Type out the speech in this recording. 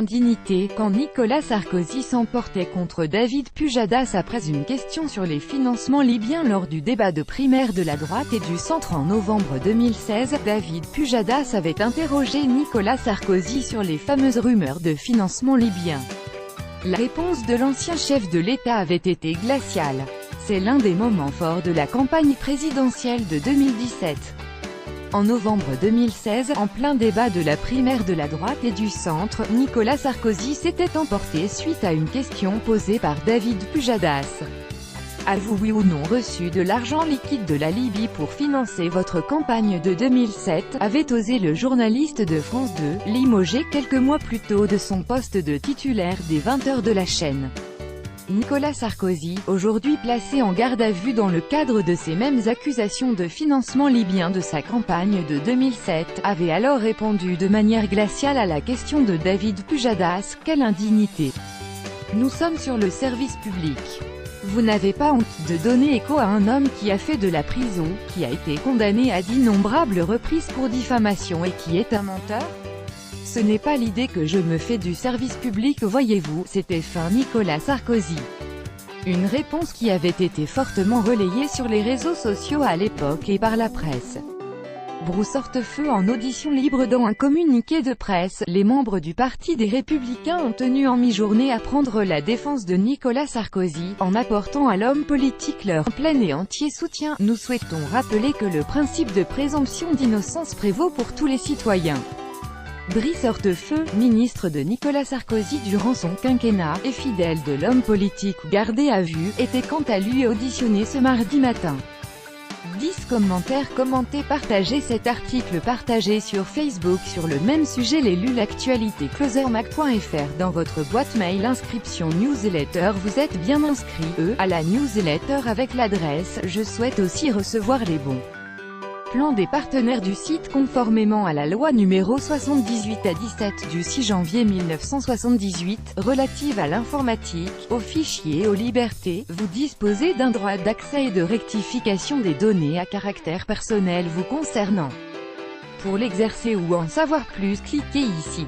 indignité, quand Nicolas Sarkozy s'emportait contre David Pujadas après une question sur les financements libyens lors du débat de primaire de la droite et du centre en novembre 2016. David Pujadas avait interrogé Nicolas Sarkozy sur les fameuses rumeurs de financement libyen. La réponse de l'ancien chef de l'État avait été glaciale. C'est l'un des moments forts de la campagne présidentielle de 2017. En novembre 2016, en plein débat de la primaire de la droite et du centre, Nicolas Sarkozy s'était emporté suite à une question posée par David Pujadas. Avez-vous oui ou non reçu de l'argent liquide de la Libye pour financer votre campagne de 2007, avait osé le journaliste de France 2, limogé quelques mois plus tôt de son poste de titulaire des 20h de la chaîne. Nicolas Sarkozy, aujourd'hui placé en garde à vue dans le cadre de ces mêmes accusations de financement libyen de sa campagne de 2007, avait alors répondu de manière glaciale à la question de David Pujadas. Quelle indignité! Nous sommes sur le service public. Vous n'avez pas honte de donner écho à un homme qui a fait de la prison, qui a été condamné à d'innombrables reprises pour diffamation et qui est un menteur? Ce n'est pas l'idée que je me fais du service public, voyez-vous, c'était fin Nicolas Sarkozy. Une réponse qui avait été fortement relayée sur les réseaux sociaux à l'époque et par la presse. Brousse Hortefeux en audition libre dans un communiqué de presse, les membres du Parti des Républicains ont tenu en mi-journée à prendre la défense de Nicolas Sarkozy, en apportant à l'homme politique leur plein et entier soutien. Nous souhaitons rappeler que le principe de présomption d'innocence prévaut pour tous les citoyens. Brice Hortefeux, ministre de Nicolas Sarkozy durant son quinquennat, et fidèle de l'homme politique gardé à vue, était quant à lui auditionné ce mardi matin. 10 commentaires commentés. Partagez cet article, partagé sur Facebook sur le même sujet. L'élu l'actualité closermac.fr dans votre boîte mail. Inscription newsletter. Vous êtes bien inscrit à la newsletter avec l'adresse. Je souhaite aussi recevoir les bons plans des partenaires du site conformément à la loi numéro 78/17 du 6 janvier 1978, relative à l'informatique, aux fichiers et aux libertés. Vous disposez d'un droit d'accès et de rectification des données à caractère personnel vous concernant. Pour l'exercer ou en savoir plus, cliquez ici.